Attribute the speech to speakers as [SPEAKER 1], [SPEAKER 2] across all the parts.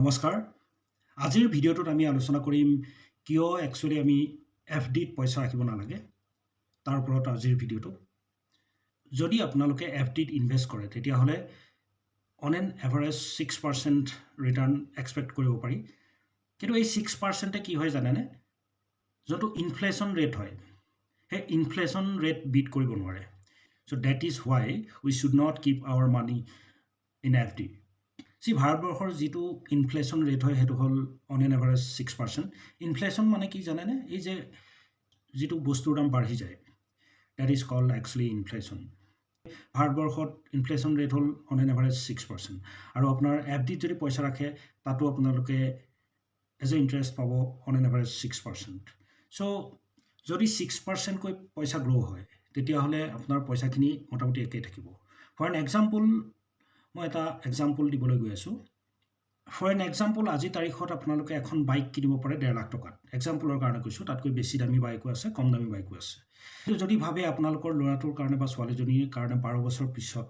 [SPEAKER 1] নমস্কাৰ। আজিৰ ভিডিঅ'টোত আমি আলোচনা কৰিম কিয় একচুৱেলি আমি FDত পইচা ৰাখিব নালাগে তাৰ ওপৰত আজিৰ ভিডিঅ'টো। যদি আপোনালোকে FDত ইনভেষ্ট কৰে তেতিয়াহ'লে on an average 6% return expect কৰিব পাৰি। কিন্তু এই 6%এ কি হয় জানেনে? যোনটো ইনফ্লেশ্যন ৰেট হয় সেই ইনফ্লেশ্যন ৰেট বিট কৰিব নোৱাৰে। So' that is why we should not keep our money in FD। ভাৰতবৰ্ষৰ যিটো ইনফ্লেশ্যন ৰেট হয় সেইটো হ'ল অন এন এভাৰেজ 6%। ইনফ্লেশ্যন মানে কি জানেনে? এই যে যিটো বস্তুৰ দাম বাঢ়ি যায়, that is called actually inflation. ভাৰতবৰ্ষত ইনফ্লেশ্যন ৰেট হ'ল অন এন এভাৰেজ 6%। আৰু আপোনাৰ FDত যদি পইচা ৰাখে তাতো আপোনালোকে এজ এ ইণ্টাৰেষ্ট পাব অন এন এভাৰেজ 6%। চ' যদি 6%কৈ পইচা গ্ৰ' হয় তেতিয়াহ'লে আপোনাৰ পইচাখিনি মোটামুটি একেই থাকিব। ফৰ এন এক্সাম্পল মই এটা এক্সাম্পল দিবলৈ গৈ আছোঁ। ফৰ এন এক্সাম্পল আজিৰ তাৰিখত আপোনালোকে এখন বাইক কিনিব পাৰে 1.5 লাখ টকাত। এক্সাম্পলৰ কাৰণে কৈছোঁ, তাতকৈ বেছি দামী বাইকো আছে, কম দামী বাইকো আছে। কিন্তু যদি ভাবে আপোনালোকৰ ল'ৰাটোৰ কাৰণে বা ছোৱালীজনীৰ কাৰণে 12 বছৰ পিছত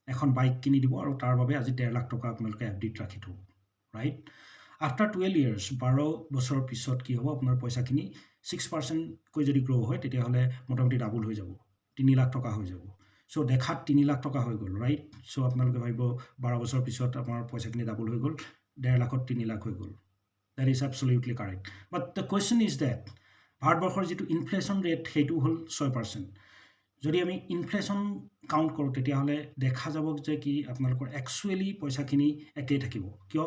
[SPEAKER 1] এখন বাইক কিনি দিব আৰু তাৰ বাবে আজি 1.5 লাখ টকা আপোনালোকে FDত ৰাখি থ'ব, ৰাইট? আফটাৰ 12 years 12 বছৰৰ পিছত কি হ'ব? আপোনাৰ পইচাখিনি 6%কৈ যদি গ্ৰ' হয় তেতিয়াহ'লে মোটামুটি ডাবল হৈ যাব, 3 লাখ টকা হৈ যাব। চ' দেখাত 3 লাখ টকা হৈ গ'ল, ৰাইট? চ' আপোনালোকে ভাবিব 12 বছৰ পিছত আমাৰ পইচাখিনি ডাবল হৈ গ'ল, 1.5 লাখত 3 লাখ হৈ গ'ল। That is absolutely correct. But the question is that ভাৰতবৰ্ষৰ যিটো ইনফ্লেশ্যন ৰেট সেইটো হ'ল 6%। যদি আমি ইনফ্লেশ্যন কাউণ্ট কৰোঁ তেতিয়াহ'লে দেখা যাব যে কি আপোনালোকৰ একচুৱেলি পইচাখিনি একেই থাকিব। কিয়?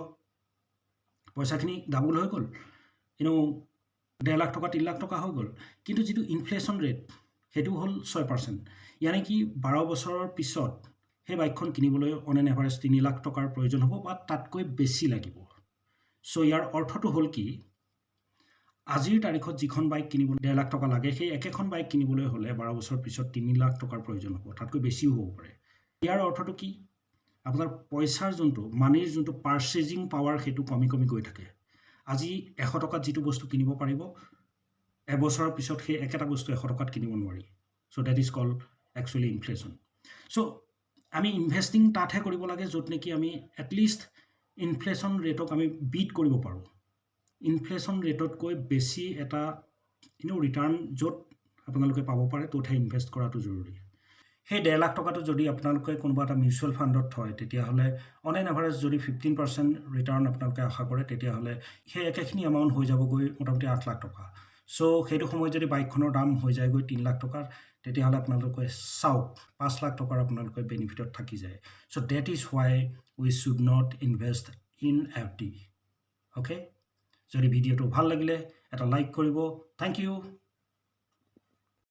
[SPEAKER 1] পইচাখিনি ডাবল হৈ গ'ল, 1.5 লাখ টকা 3 লাখ টকা হৈ গ'ল। কিন্তু যিটো ইনফ্লেশ্যন ৰেট সেইটো হ'ল 6%। ইয়ানি কি 12 বছৰৰ পিছত সেই বাইকখন কিনিবলৈ অন এন এভাৰেজ 3 লাখ টকাৰ প্ৰয়োজন হ'ব বা তাতকৈ বেছি লাগিব। চ' ইয়াৰ অৰ্থটো হ'ল কি? আজিৰ তাৰিখত যিখন বাইক কিনিবলৈ 1.5 লাখ টকা লাগে সেই একেখন বাইক কিনিবলৈ হ'লে 12 বছৰ পিছত 3 লাখ টকাৰ প্ৰয়োজন হ'ব, তাতকৈ বেছিও হ'ব পাৰে। ইয়াৰ অৰ্থটো কি? আপোনাৰ পইচাৰ যোনটো মানিৰ যোনটো পাৰ্চেজিং পাৱাৰ সেইটো কমি কমি গৈ থাকে। আজি 100 টকাত যিটো বস্তু কিনিব পাৰিব, এবছৰৰ পিছত সেই একেটা বস্তু 100 টকাত কিনিব নোৱাৰি। So' that is called actually inflation. So' আমি ইনভেষ্টিং তাতহে কৰিব লাগে য'ত নেকি আমি এটলিষ্ট ইনফ্লেশ্যন ৰেটক আমি বিট কৰিব পাৰোঁ। ইনফ্লেশ্যন ৰেটতকৈ বেছি এটা ৰিটাৰ্ণ য'ত আপোনালোকে পাব পাৰে ত'তহে ইনভেষ্ট কৰাটো জৰুৰী। সেই 1.5 লাখ টকাটো যদি আপোনালোকে কোনোবা এটা মিউচুৱেল ফাণ্ডত থয় তেতিয়াহ'লে অন এন এভাৰেজ যদি 15% ৰিটাৰ্ণ আপোনালোকে আশা কৰে তেতিয়াহ'লে সেই একেখিনি এমাউণ্ট হৈ যাবগৈ মোটামুটি 8 লাখ টকা। চ' সেইটো সময়ত যদি বাইকখনৰ দাম হৈ যায়গৈ 3 লাখ টকাৰ তেতিয়াহ'লে আপোনালোকে চাওক 5 লাখ টকাৰ আপোনালোকে বেনিফিটত থাকি যায়। So' that is why we should not invest in FD। Okay? যদি ভিডিঅ'টো ভাল লাগিলে এটা লাইক কৰিব। Thank U.